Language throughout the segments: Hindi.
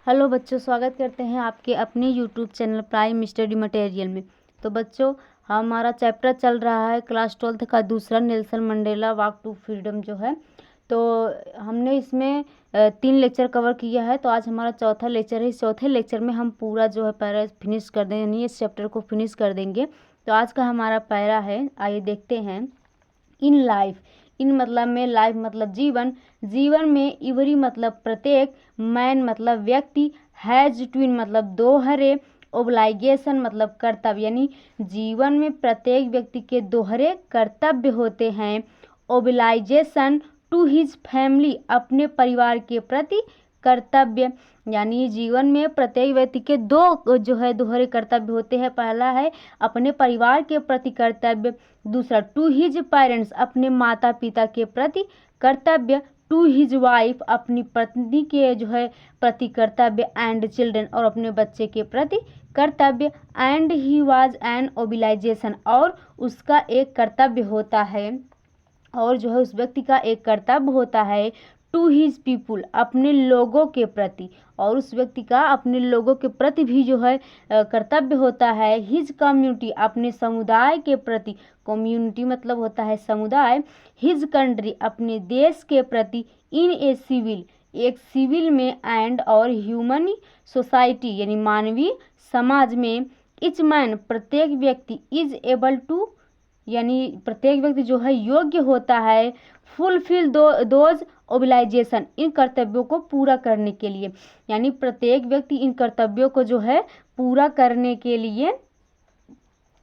हेलो बच्चों, स्वागत करते हैं आपके अपने YouTube channel prime study material में। तो बच्चों, हमारा चैप्टर चल रहा है क्लास 12th का दूसरा, Nelson Mandela walk to freedom जो है। तो हमने इसमें 3 लेक्चर कवर किया है। तो आज हमारा चौथा लेक्चर है। इस चौथे लेक्चर में हम पूरा जो है पैरा फिनिश कर देंगे, यानी इस चैप्टर को फिनिश कर देंगे। तो आज का हमारा पैरा है, आइए देखते हैं। इन लाइफ, इन मतलब में, लाइफ मतलब जीवन, जीवन में, इवरी मतलब प्रत्येक, मैन मतलब व्यक्ति, हैज ट्विन मतलब दोहरे, ओब्लाइगेशन मतलब कर्तव्य, यानी जीवन में प्रत्येक व्यक्ति के दोहरे कर्तव्य होते हैं। ओब्लाइजेशन टू हिज फैमिली, अपने परिवार के प्रति कर्तव्य, यानी जीवन में प्रत्येक व्यक्ति के दो जो है दोहरे कर्तव्य होते हैं। पहला है अपने परिवार के प्रति कर्तव्य, दूसरा टू हिज पेरेंट्स, अपने माता पिता के प्रति कर्तव्य, टू हिज वाइफ, अपनी पत्नी के जो है प्रति कर्तव्य, एंड चिल्ड्रन, और अपने बच्चे के प्रति कर्तव्य। एंड ही वाज एन ओबिलाइजेशन, और उसका एक कर्तव्य होता है, और जो है उस व्यक्ति का एक कर्तव्य होता है टू हिज पीपुल, अपने लोगों के प्रति, और उस व्यक्ति का अपने लोगों के प्रति भी जो है कर्तव्य होता है। हिज कम्युनिटी, अपने समुदाय के प्रति, कम्युनिटी मतलब होता है समुदाय। हिज कंट्री, अपने देश के प्रति। इन ए सिविल, एक सिविल में, एंड और ह्यूमन सोसाइटी, यानी मानवीय समाज में। इच मैन, प्रत्येक व्यक्ति, इज एबल टू, यानी प्रत्येक व्यक्ति जो है योग्य होता है फुलफिल दोज ओबिलाइजेशन, इन कर्तव्यों को पूरा करने के लिए, यानी प्रत्येक व्यक्ति इन कर्तव्यों को जो है पूरा करने के लिए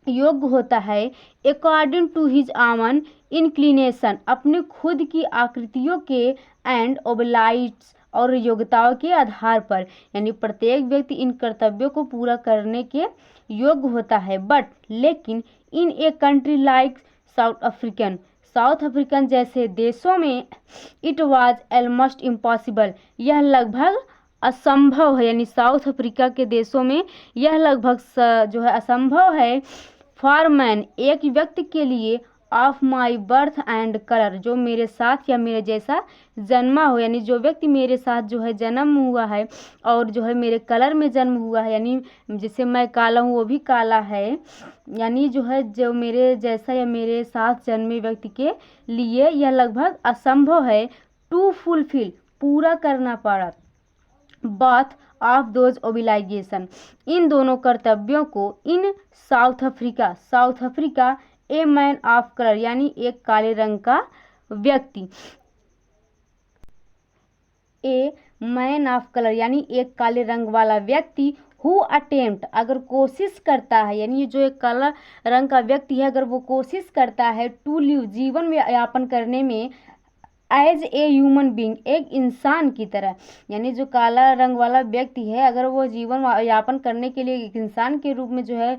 योग्य होता है। According to his Aman inclination, अपने खुद की आकृतियों के, एंड ओबलाइट्स, और योग्यताओं के आधार पर, यानी प्रत्येक व्यक्ति इन कर्तव्यों को पूरा करने के योग्य होता है। बट लेकिन in a country like South African, South African जैसे देशों में, इट वाज ऑलमोस्ट इम्पॉसिबल, यह लगभग असंभव है, यानी साउथ अफ्रीका के देशों में यह लगभग जो है असंभव है। फॉर मैन, एक व्यक्ति के लिए, of my birth and colour, जो मेरे साथ या मेरे जैसा जन्मा हो, यानी जो व्यक्ति मेरे साथ जो है जन्म हुआ है और जो है मेरे कलर में जन्म हुआ है, यानी जिससे मैं काला हूँ वो भी काला है, यानी जो है जो मेरे जैसा या मेरे साथ जन्मे व्यक्ति के लिए यह लगभग असंभव है। टू फुलफिल, पूरा करना पड़ा, बाथ ऑफ दोज ओबिलाइगेशन, इन दोनों कर्तव्यों को। In South Africa, South Africa, a man of colour, यानी एक काले रंग का व्यक्ति, ए मैन ऑफ कलर यानी एक काले रंग वाला व्यक्ति, हु अटेम्प्ट, अगर कोशिश करता है, यानी जो एक काला रंग का व्यक्ति है अगर वो कोशिश करता है, टू लिव, जीवन में यापन करने में, एज ए ह्यूमन बींग, एक इंसान की तरह, यानी जो काला रंग वाला व्यक्ति है अगर वो जीवन यापन करने के लिए एक इंसान के रूप में जो है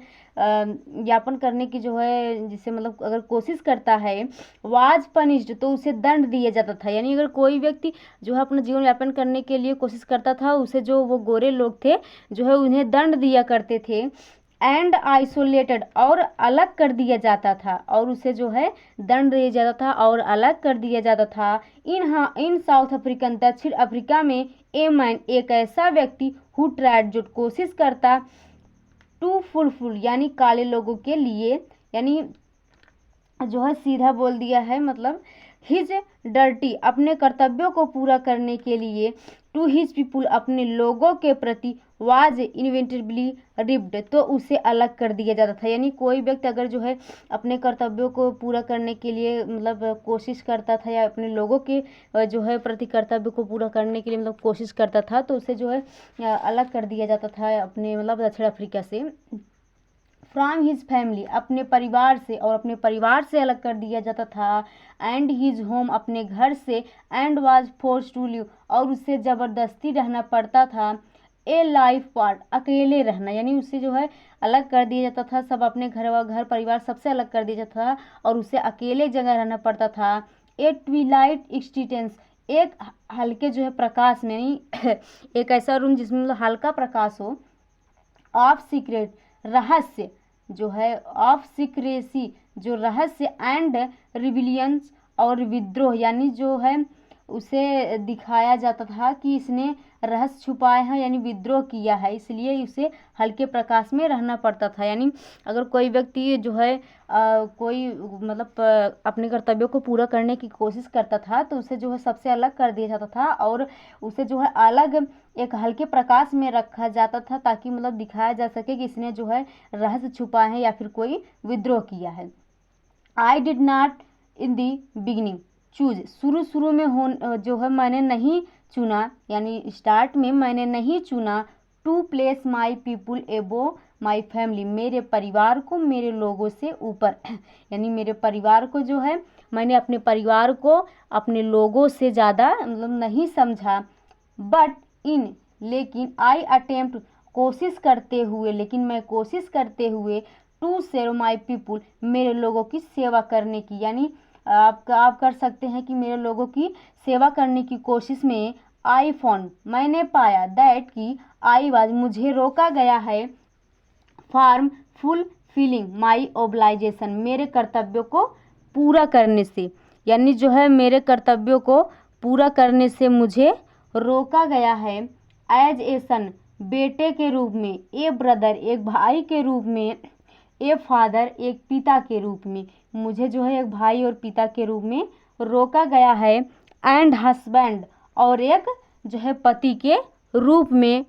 यापन करने की जो है जिससे मतलब अगर कोशिश करता है, वाज पनिश्ड, तो उसे दंड दिया जाता था। यानी अगर कोई व्यक्ति जो है अपना जीवन यापन करने के लिए कोशिश करता था, उसे जो वो गोरे लोग थे जो है उन्हें दंड दिया करते थे। एंड आइसोलेटेड, और अलग कर दिया जाता था, और उसे जो है दंड दिया जाता था और अलग कर दिया जाता था। इन साउथ अफ्रीकन, दक्षिण अफ्रीका में, ए मैन, एक ऐसा व्यक्ति, हु ट्राइड, जो कोशिश करता, टू फुलफिल, यानी काले लोगों के लिए, यानी जो है सीधा बोल दिया है मतलब हिज डर्टी, अपने कर्तव्यों को पूरा करने के लिए, टू हिज पीपुल, अपने लोगों के प्रति, वाज इनविटेबली रिप्ड, तो उसे अलग कर दिया जाता था। यानी कोई व्यक्ति अगर जो है अपने कर्तव्यों को पूरा करने के लिए मतलब कोशिश करता था या अपने लोगों के जो है प्रति कर्तव्य को पूरा करने के लिए मतलब कोशिश करता था, तो उसे जो है अलग कर दिया जाता था अपने मतलब दक्षिण अफ्रीका से। फ्रॉम हिज फैमिली, अपने परिवार से, और अपने परिवार से अलग कर दिया जाता था। एंड हिज होम, अपने घर से। And was force to live, और उससे ज़बरदस्ती रहना पड़ता था। ए लाइफ पार्ट, अकेले रहना, यानी उससे जो है अलग कर दिया जाता था, सब अपने घर परिवार सबसे अलग कर दिया जाता था और उसे अकेले जगह रहना पड़ता था। ए ट्विलाइट एक्सटीटेंस, एक हल्के जो है प्रकाश में, यानी एक ऐसा रूम जिसमें मतलब हल्का प्रकाश हो। ऑफ सीक्रेट, रहस्य जो है, ऑफ सीक्रेसी, जो रहस्य, एंड रिविलियंस, और विद्रोह, यानी जो है उसे दिखाया जाता था कि इसने रहस्य छुपाए हैं यानी विद्रोह किया है, इसलिए उसे हल्के प्रकाश में रहना पड़ता था। यानी अगर कोई व्यक्ति जो है कोई मतलब अपने कर्तव्यों को पूरा करने की कोशिश करता था तो उसे जो है सबसे अलग कर दिया जाता था और उसे जो है अलग एक हल्के प्रकाश में रखा जाता था, ताकि मतलब दिखाया जा सके कि इसने जो है रहस्य छुपाए हैं या फिर कोई विद्रोह किया है। I did not in the beginning choose, शुरू में जो है मैंने नहीं चुना, यानी स्टार्ट में मैंने नहीं चुना टू प्लेस माई पीपुल एबो माई फैमिली, मेरे परिवार को मेरे लोगों से ऊपर यानी मेरे परिवार को जो है मैंने अपने परिवार को अपने लोगों से ज़्यादा मतलब नहीं समझा। बट इन लेकिन आई अटेम्प्ट कोशिश करते हुए, लेकिन मैं कोशिश करते हुए टू सर्व माई पीपुल मेरे लोगों की सेवा करने की, यानी आप कर सकते हैं कि मेरे लोगों की सेवा करने की कोशिश में आई फाउंड मैंने पाया दैट कि आई वाज मुझे रोका गया है फॉर्म फुल फीलिंग माई ओब्लाइजेशन मेरे कर्तव्यों को पूरा करने से, यानी जो है मेरे कर्तव्यों को पूरा करने से मुझे रोका गया है। एज ए सन बेटे के रूप में, ए ब्रदर एक भाई के रूप में, ए फादर एक पिता के रूप में, मुझे जो है एक भाई और पिता के रूप में रोका गया है। एंड हस्बैंड और एक जो है पति के रूप में।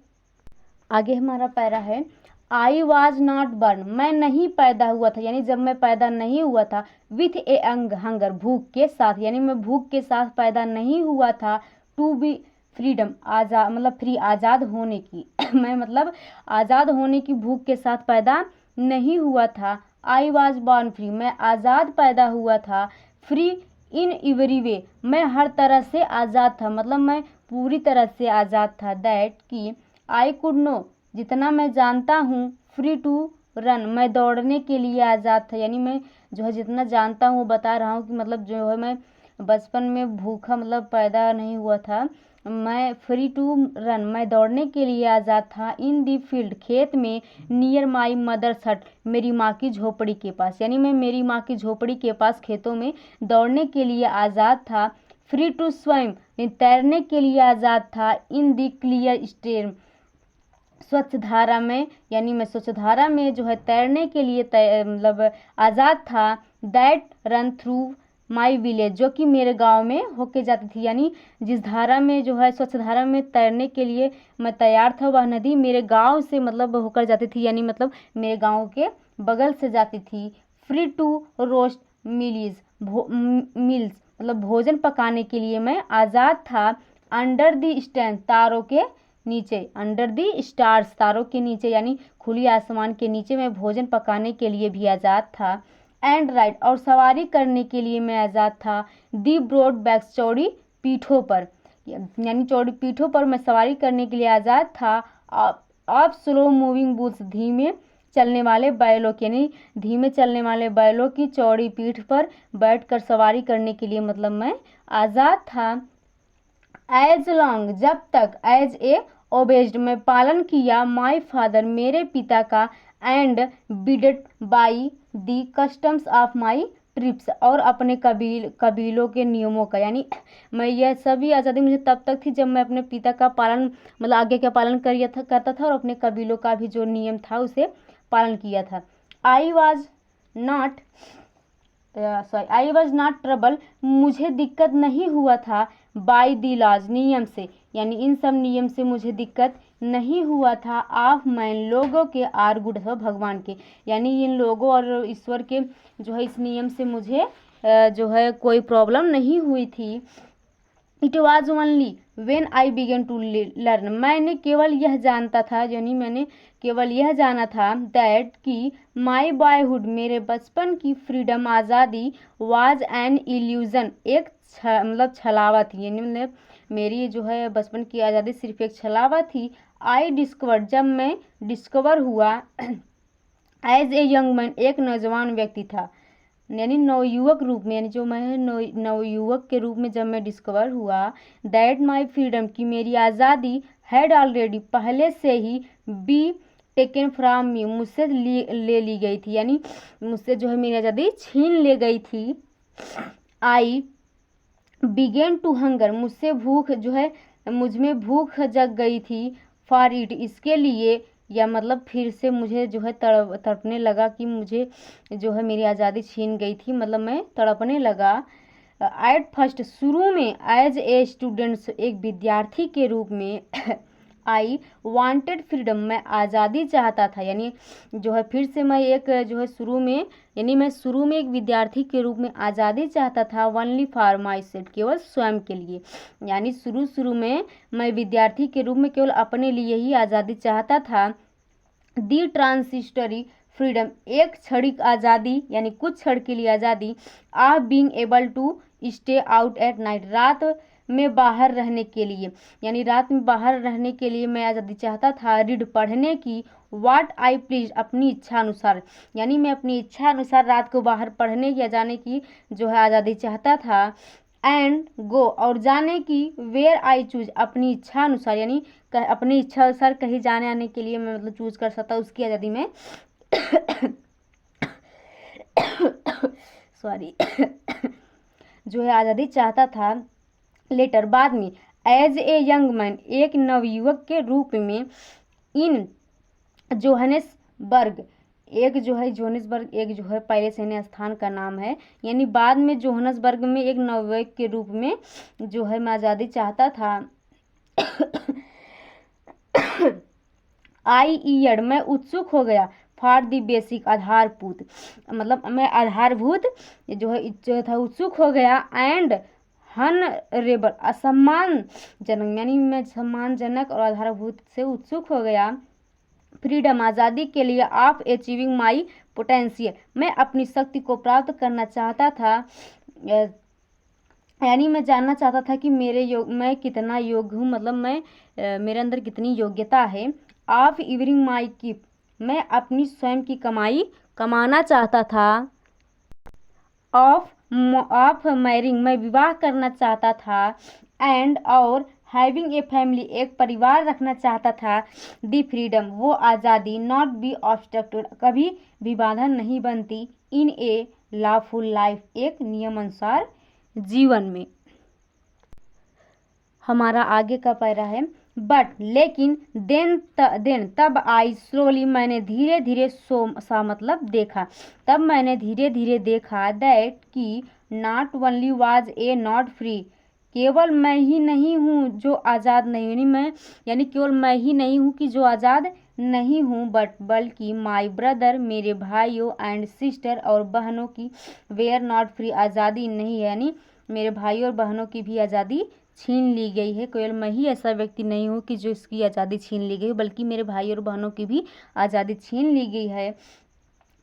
आगे हमारा पैरा है आई वॉज नॉट बर्न मैं नहीं पैदा हुआ था, यानी जब मैं पैदा नहीं हुआ था विथ ए हंगर भूख के साथ, यानी मैं भूख के साथ पैदा नहीं हुआ था। टू बी फ्रीडम आज़ाद मतलब फ्री आज़ाद होने की मैं मतलब आज़ाद होने की भूख के साथ पैदा नहीं हुआ था। आई वॉज बॉर्न फ्री मैं आज़ाद पैदा हुआ था। फ्री इन एवरी वे मैं हर तरह से आज़ाद था, मतलब मैं पूरी तरह से आज़ाद था। दैट कि आई कुड नो जितना मैं जानता हूँ। फ्री टू रन मैं दौड़ने के लिए आज़ाद था, यानी मैं जो है जितना जानता हूँ बता रहा हूँ कि मतलब जो है मैं बचपन में भूखा मतलब पैदा नहीं हुआ था। मैं फ्री टू रन मैं दौड़ने के लिए आज़ाद था। इन दी फील्ड खेत में, नियर माई मदर्स हट मेरी माँ की झोपड़ी के पास, यानी मैं मेरी माँ की झोपड़ी के पास खेतों में दौड़ने के लिए आज़ाद था। फ्री टू स्विम तैरने के लिए आज़ाद था। इन दी क्लियर स्ट्रीम स्वच्छ धारा में, यानी मैं स्वच्छ धारा में जो है तैरने के लिए मतलब आज़ाद था। That run through my village जो कि मेरे गांव में होके जाती थी, यानी जिस धारा में जो है स्वच्छ धारा में तैरने के लिए मैं तैयार था वह नदी मेरे गांव से मतलब होकर जाती थी, यानी मतलब मेरे गांव के बगल से जाती थी। फ्री टू रोस्ट मिल्स मतलब भोजन पकाने के लिए मैं आज़ाद था। अंडर द स्टैंड तारों के नीचे, अंडर दी स्टार्स तारों के नीचे, यानी खुली आसमान के नीचे मैं भोजन पकाने के लिए भी आज़ाद था। एंड राइड और सवारी करने के लिए मैं आज़ाद था। दी ब्रॉड बैक्स चौड़ी पीठों पर, यानी चौड़ी पीठों पर मैं सवारी करने के लिए आज़ाद था। ऑफ स्लो मूविंग बुल्स धीमे चलने वाले बैलों की, यानी धीमे चलने वाले बैलों की चौड़ी पीठ पर बैठकर सवारी करने के लिए मतलब मैं आज़ाद था। एज लॉन्ग जब तक, एज ए ओबेस्ड मैं पालन किया, माई फादर मेरे पिता का, and bided by the customs of my tribes और अपने कबीलों के नियमों का, यानी मैं यह सभी आज़ादी मुझे तब तक थी जब मैं अपने पिता का पालन मतलब आगे का पालन करता था और अपने कबीलों का भी जो नियम था उसे पालन किया था। आई वॉज नॉट ट्रबल मुझे दिक्कत नहीं हुआ था। बाय दी लॉज नियम से, यानी इन सब नियम से मुझे दिक्कत नहीं हुआ था। ऑफ मैन लोगों के, आर गुड भगवान के, यानी इन लोगों और ईश्वर के जो है इस नियम से मुझे जो है कोई प्रॉब्लम नहीं हुई थी। It was only when I began to learn मैंने केवल यह जानता था, यानी मैंने केवल यह जाना था दैट कि माई बॉयहुड मेरे बचपन की फ्रीडम आज़ादी वाज एन इल्यूजन एक मतलब छलावा थी, यानी मतलब मेरी जो है बचपन की आज़ादी सिर्फ एक छलावा थी। आई डिस्कवर्ड जब मैं डिस्कवर हुआ, एज ए यंग मैन एक नौजवान व्यक्ति था, यानी नवयुवक रूप में, यानी जो मैं नवयुवक के रूप में जब मैं डिस्कवर हुआ। दैट माई फ्रीडम की मेरी आज़ादी हैड ऑलरेडी पहले से ही बी टेकन फ्रॉम मी मुझसे ले ली गई थी, यानी मुझसे जो है मेरी आज़ादी छीन ले गई थी। आई बिगेन टू हंगर, मुझसे भूख जो है, मुझ में भूख जग गई थी, फॉर इट, इसके लिए, या मतलब फिर से मुझे जो है तड़पने लगा कि मुझे जो है मेरी आज़ादी छीन गई थी, मतलब मैं तड़पने लगा। एट फर्स्ट, शुरू में, एज ए स्टूडेंट्स, एक विद्यार्थी के रूप में, आई वांटेड फ्रीडम, मैं आज़ादी चाहता था, यानी जो है फिर से मैं एक जो है शुरू में, यानी मैं शुरू में एक विद्यार्थी के रूप में आज़ादी चाहता था, ओनली फॉर माई सेल्फ, केवल स्वयं के लिए, यानी शुरू में मैं विद्यार्थी के रूप में केवल अपने लिए ही आज़ादी चाहता था। दी ट्रांसिस्टरी फ्रीडम, एक क्षणिक आज़ादी, यानी कुछ क्षण के लिए आज़ादी, of being able to stay out at night, रात में बाहर रहने के लिए, यानी रात में बाहर रहने के लिए मैं आज़ादी चाहता था। रीड, पढ़ने की, वाट आई प्लीज, अपनी इच्छा अनुसार, यानी मैं अपनी इच्छा अनुसार रात को बाहर पढ़ने या जाने की जो है आज़ादी चाहता था। एंड गो, और जाने की, वेयर आई चूज, अपनी इच्छा अनुसार, यानी अपनी इच्छा अनुसार कहीं जाने आने के लिए मैं मतलब चूज कर सकता, उसकी आज़ादी में सॉरी जो है आज़ादी चाहता था। लेटर, बाद में, एज ए यंग मैन, एक नवयुवक के रूप में, इन जोहानिसबर्ग, एक जो है जोहानिसबर्ग एक जो है पहले से स्थान का नाम है, यानी बाद में जोहानिसबर्ग में एक नवयुवक के रूप में जो है मैं आज़ादी चाहता था। आई ईयर्ड, मैं उत्सुक हो गया, फॉर दी बेसिक, आधारभूत, मतलब मैं आधारभूत जो है जो था उत्सुक हो गया। एंड हनरेबल, असम्मानजनक, यानी मैं सम्मानजनक और आधारभूत से उत्सुक हो गया। फ्रीडम, आज़ादी के लिए, ऑफ अचीविंग माई पोटेंशियल, मैं अपनी शक्ति को प्राप्त करना चाहता था, यानी मैं जानना चाहता था कि मैं कितना योग्य हूँ, मतलब मैं मेरे अंदर कितनी योग्यता है। ऑफ इवरिंग माई कीप, मैं अपनी स्वयं की कमाई कमाना चाहता था। ऑफ मैरिंग, मैं विवाह करना चाहता था। एंड, और हैविंग ए फैमिली, एक परिवार रखना चाहता था। दी फ्रीडम, वो आज़ादी, नॉट बी ऑब्स्ट्रक्टेड, कभी भी बाधा नहीं बनती। इन ए लॉफुल लाइफ, एक नियमानुसार जीवन में। हमारा आगे का पैरा है, बट, लेकिन, देन तब, आई स्लोली, मैंने धीरे धीरे, सा मतलब देखा, तब मैंने धीरे धीरे देखा, दैट कि, not only was a not free, केवल मैं ही नहीं हूँ जो आज़ाद नहीं, यानी केवल मैं ही नहीं हूँ कि जो आज़ाद नहीं हूँ, बल्कि माई ब्रदर, मेरे भाइयों, एंड सिस्टर, और बहनों की, वेयर नॉट फ्री, आज़ादी नहीं है, यानी मेरे भाइयों और बहनों की भी आज़ादी छीन ली गई है। केवल मैं ही ऐसा व्यक्ति नहीं हूँ कि जो इसकी आज़ादी छीन ली गई, बल्कि मेरे भाई और बहनों की भी आज़ादी छीन ली गई है।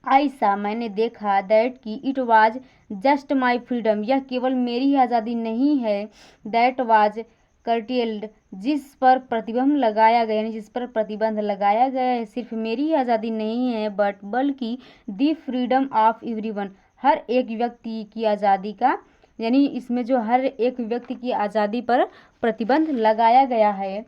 ऐसा मैंने देखा, दैट कि, it was just my freedom, यह केवल मेरी ही आज़ादी नहीं है। दैट वाज कर्टेल्ड, जिस पर प्रतिबंध लगाया गया, यानी जिस पर प्रतिबंध लगाया गया है, सिर्फ मेरी ही आज़ादी नहीं है, बल्कि दी फ्रीडम ऑफ एवरीवन, हर एक व्यक्ति की आज़ादी का, यानी इसमें जो हर एक व्यक्ति की आज़ादी पर प्रतिबंध लगाया गया है।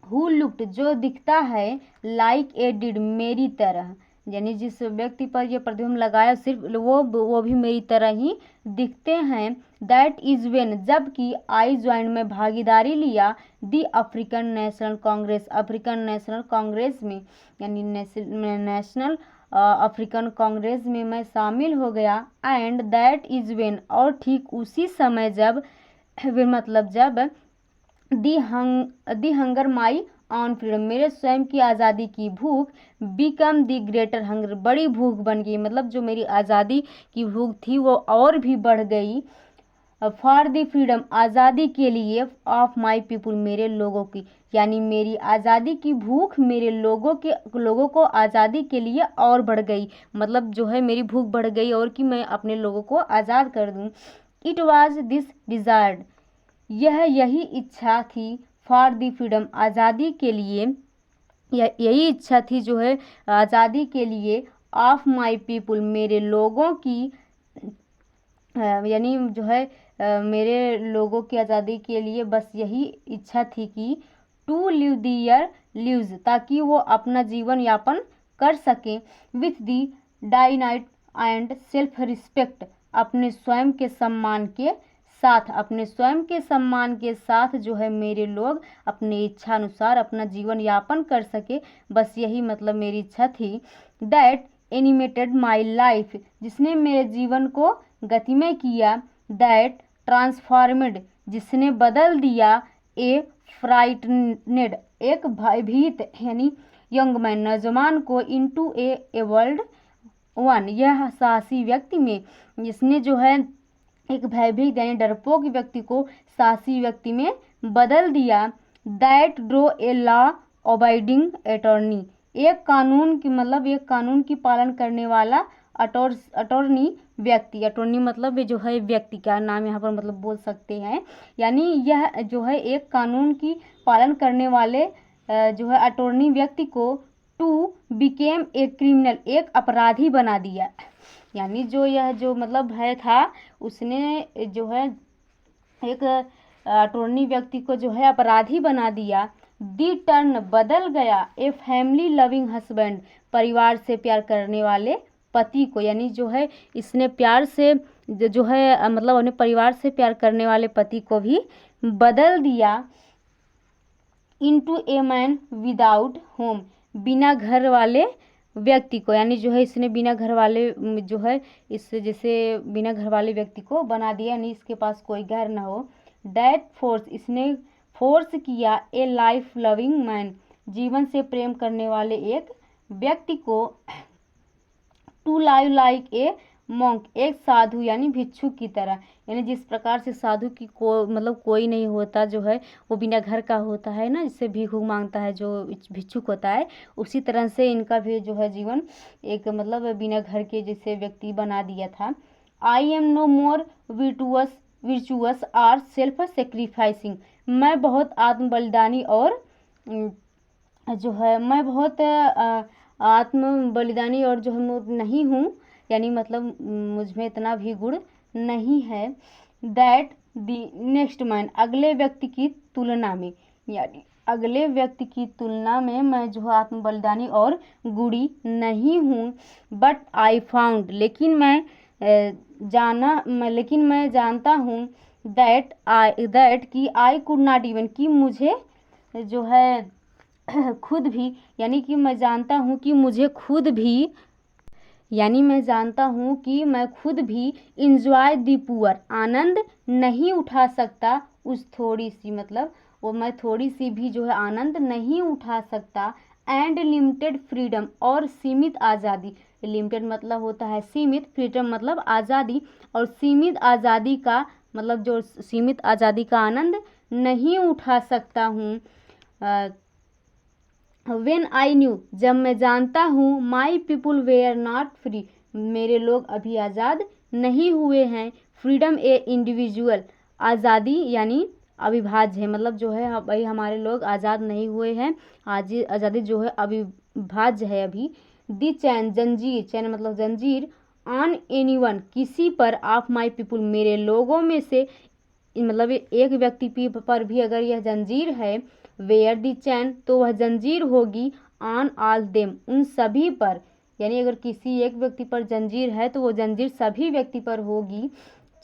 हु लुक्ड, जो दिखता है, लाइक ए डिड, मेरी तरह, यानी जिस व्यक्ति पर यह प्रतिबंध लगाया सिर्फ वो भी मेरी तरह ही दिखते हैं। दैट इज वेन, जबकि, आई ज्वाइन, में भागीदारी लिया, the African National Congress, African National Congress में, यानी नेशनल अफ्रीकन कांग्रेस में मैं शामिल हो गया। एंड दैट इज वेन, और ठीक उसी समय जब, मतलब जब, the hunger my on freedom, मेरे स्वयं की आज़ादी की भूख, बिकम दी ग्रेटर हंगर, बड़ी भूख बन गई, मतलब जो मेरी आज़ादी की भूख थी वो और भी बढ़ गई। फॉर दी फ्रीडम, आज़ादी के लिए, ऑफ माई पीपुल, मेरे लोगों की, यानी मेरी आज़ादी की भूख मेरे लोगों को आज़ादी के लिए और बढ़ गई, मतलब जो है मेरी भूख बढ़ गई और कि मैं अपने लोगों को आज़ाद कर दूं। इट वाज दिस डिज़ायर्ड, यही इच्छा थी, फॉर दी फ्रीडम, आज़ादी के लिए, यही इच्छा थी जो है आज़ादी के लिए, ऑफ माई पीपुल, मेरे लोगों की, यानी जो है मेरे लोगों की आज़ादी के लिए बस यही इच्छा थी कि, टू लिव दियर लिव्स, ताकि वो अपना जीवन यापन कर सकें, with the dignity and self respect, अपने स्वयं के सम्मान के साथ अपने स्वयं के सम्मान के साथ जो है मेरे लोग अपनी इच्छा अनुसार अपना जीवन यापन कर सके, बस यही मतलब मेरी इच्छा थी। दैट एनिमेटेड माई लाइफ, जिसने मेरे जीवन को गतिमय किया। दैट ट्रांसफॉर्मेड, जिसने बदल दिया। ए फ्राइटनेड, एक भयभीत यानी यंग मैन, नौजवान को। इनटू ए वर्ल्ड वन, यह साहसी व्यक्ति में, जिसने जो है एक भयभीत यानी डरपोक व्यक्ति को साहसी व्यक्ति में बदल दिया। That drew a law abiding attorney, एक कानून की मतलब एक कानून की पालन करने वाला अटॉर्नी व्यक्ति। अटॉर्नी मतलब जो है व्यक्ति का नाम यहाँ पर मतलब बोल सकते हैं, यानी यह जो है एक कानून की पालन करने वाले जो है अटॉर्नी व्यक्ति को टू बिकेम ए क्रिमिनल, एक अपराधी बना दिया। यानी जो यह जो मतलब भय था उसने जो है एक अटॉर्नी व्यक्ति को जो है अपराधी बना दिया। दी टर्न, बदल गया। ए फैमिली लविंग हस्बैंड, परिवार से प्यार करने वाले पति को, यानी जो है इसने प्यार से जो है मतलब अपने परिवार से प्यार करने वाले पति को भी बदल दिया। Into a man without home, बिना घर वाले व्यक्ति को, यानी जो है इसने बिना घर वाले जो है इस जैसे बिना घर वाले व्यक्ति को बना दिया, यानी इसके पास कोई घर ना हो। दैट फोर्स, इसने फोर्स किया। ए लाइफ लविंग मैन, जीवन से प्रेम करने वाले एक व्यक्ति को। To live like a monk, एक साधु यानी भिक्षु की तरह, यानी जिस प्रकार से साधु की को मतलब कोई नहीं होता जो है वो बिना घर का होता है ना, जिससे भीख मांगता है जो भिक्षुक होता है, उसी तरह से इनका भी जो है जीवन एक मतलब बिना घर के जैसे व्यक्ति बना दिया था। I am no more virtuous or self sacrificing, मैं बहुत आत्म बलिदानी और जो है मैं बहुत आत्म बलिदानी और जो है नहीं हूँ, यानी मतलब मुझमें इतना भी गुण नहीं है। दैट द नेक्स्ट मैन, अगले व्यक्ति की तुलना में, यानी अगले व्यक्ति की तुलना में मैं जो आत्म बलिदानी और गुणी नहीं हूँ। बट आई फाउंड, लेकिन मैं जानता हूँ। दैट कि आई कुड नॉट इवन, कि मुझे जो है खुद भी, यानी कि मैं जानता हूँ कि मुझे खुद भी, यानी मैं जानता हूँ कि मैं खुद भी इंजॉय द पुअर, आनंद नहीं उठा सकता उस थोड़ी सी, मतलब वो मैं थोड़ी सी भी जो है आनंद नहीं उठा सकता। एंड लिमिटेड फ्रीडम, और सीमित आज़ादी, लिमिटेड मतलब होता है सीमित, फ्रीडम मतलब आज़ादी, और सीमित आज़ादी का मतलब जो सीमित आज़ादी का आनंद नहीं उठा सकता हूँ। When I knew, जब मैं जानता हूँ। My people were not free, मेरे लोग अभी आज़ाद नहीं हुए हैं। फ्रीडम ए इंडिविजुअल, आज़ादी यानी अविभाज्य है, मतलब जो है भाई हमारे लोग आज़ाद नहीं हुए हैं, आज आज़ादी जो है अविभाज्य है अभी। दी चैन, जंजीर, चैन मतलब जंजीर। ऑन एनीवन, किसी पर। ऑफ माई पीपुल, मेरे लोगों में से, मतलब एक व्यक्ति पर भी अगर यह जंजीर है। वेयर दी चैन, तो वह जंजीर होगी। ऑन ऑल देम, उन सभी पर, यानी अगर किसी एक व्यक्ति पर जंजीर है तो वो जंजीर सभी व्यक्ति पर होगी।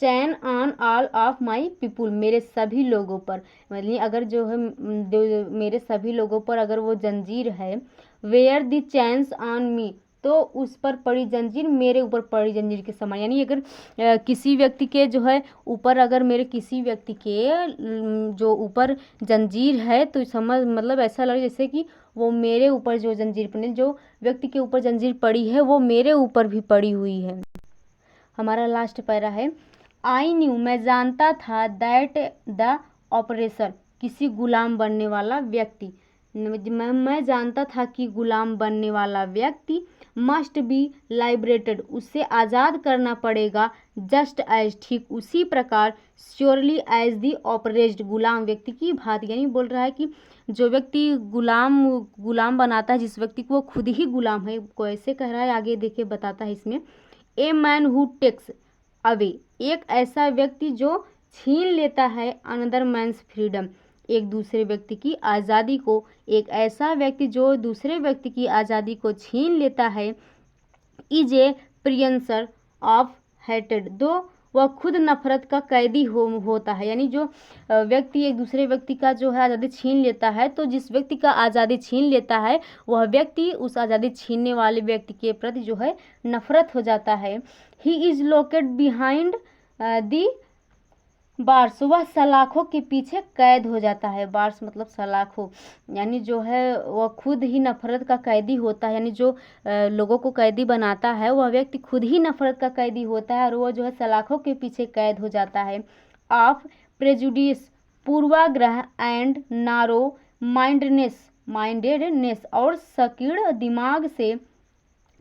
Chain on all of my people, मेरे सभी लोगों पर, मतलब अगर जो है मेरे सभी लोगों पर अगर वो जंजीर है। Where the chains on me, तो उस पर पड़ी जंजीर मेरे ऊपर पड़ी जंजीर के समान, यानी अगर किसी व्यक्ति के जो है ऊपर अगर मेरे किसी व्यक्ति के जो ऊपर जंजीर है तो समझ मतलब ऐसा लगे जैसे कि वो मेरे ऊपर जो जंजीर पड़ी, जो व्यक्ति के ऊपर जंजीर पड़ी है वो मेरे ऊपर भी पड़ी हुई है। हमारा लास्ट पैरा है। आई न्यू, मैं जानता था। दैट द ऑपरेसर, किसी गुलाम बनने वाला व्यक्ति, मैं जानता था कि गुलाम बनने वाला व्यक्ति मस्ट बी लाइब्रेटेड, उससे आज़ाद करना पड़ेगा। जस्ट एज, ठीक उसी प्रकार। श्योरली एज दी ऑपरेस्ड, गुलाम व्यक्ति की भांति, यानी बोल रहा है कि जो व्यक्ति गुलाम बनाता है, जिस व्यक्ति को वो खुद ही गुलाम है, को ऐसे कह रहा है, आगे देखिए बताता है इसमें। A man who takes away, एक ऐसा व्यक्ति जो छीन लेता है अनदर मैन्स फ्रीडम, एक दूसरे व्यक्ति की आज़ादी को, एक ऐसा व्यक्ति जो दूसरे व्यक्ति की आज़ादी को छीन लेता है। इज ए प्रियंसर ऑफ हेटेड, दो वह खुद नफरत का कैदी होता है। यानी जो व्यक्ति एक दूसरे व्यक्ति का जो है आज़ादी छीन लेता है, तो जिस व्यक्ति का आज़ादी छीन लेता है वह व्यक्ति उस आज़ादी छीनने वाले व्यक्ति के प्रति जो है नफरत हो जाता है। He is locate behind the bars, वह सलाखों के पीछे कैद हो जाता है। बार्स मतलब सलाखों, यानी जो है वह खुद ही नफरत का कैदी होता है। यानी जो लोगों को कैदी बनाता है वह व्यक्ति खुद ही नफरत का कैदी होता है और वह जो है सलाखों के पीछे कैद हो जाता है। ऑफ प्रेजुडिस, पूर्वाग्रह, एंड नारो माइंडेडनेस और संकीर्ण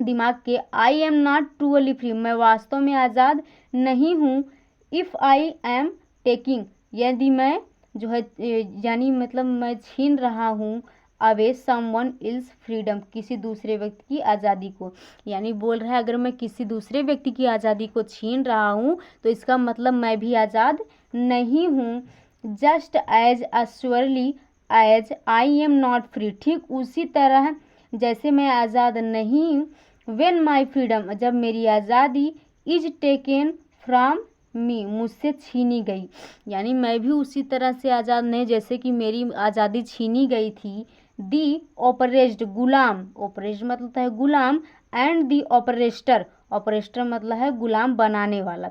दिमाग के आई एम नॉट ट्रूअली फ्री, मैं वास्तव में आज़ाद नहीं हूँ। इफ़ आई एम टेकिंग, यदि मैं जो है यानी मतलब मैं छीन रहा हूँ अवे समवन इल्स फ्रीडम, किसी दूसरे व्यक्ति की आज़ादी को। यानी बोल रहा है अगर मैं किसी दूसरे व्यक्ति की आज़ादी को छीन रहा हूँ तो इसका मतलब मैं भी आज़ाद नहीं हूँ। Just as assuredly as I am not free, ठीक उसी तरह जैसे मैं आज़ाद नहीं। व्हेन माई फ्रीडम, जब मेरी आज़ादी इज टेकन फ्रॉम मी, मुझसे छीनी गई, यानी मैं भी उसी तरह से आज़ाद नहीं जैसे कि मेरी आज़ादी छीनी गई थी। दी ऑपरेस्ड, गुलाम, ऑपरेस्ड मतलब है गुलाम, एंड दी ऑपरेस्टर, ऑपरेस्टर मतलब है गुलाम बनाने वाला।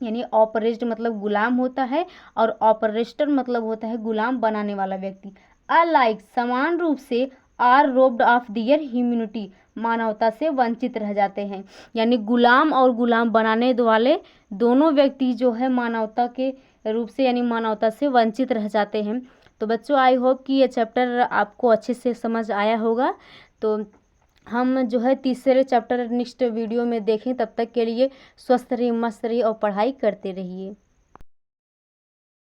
यानी ऑपरेस्ड मतलब गुलाम होता है और ऑपरेस्टर मतलब होता है गुलाम बनाने वाला व्यक्ति। अलाइक, समान रूप से, are robbed of their humanity, मानवता से वंचित रह जाते हैं। यानी गुलाम और गुलाम बनाने वाले दोनों व्यक्ति जो है मानवता के रूप से यानी मानवता से वंचित रह जाते हैं। तो बच्चों आई होप कि ये चैप्टर आपको अच्छे से समझ आया होगा। तो हम जो है तीसरे चैप्टर नेक्स्ट वीडियो में देखें, तब तक के लिए स्वस्थ रहिए, मस्त रहिए और पढ़ाई करते रहिए।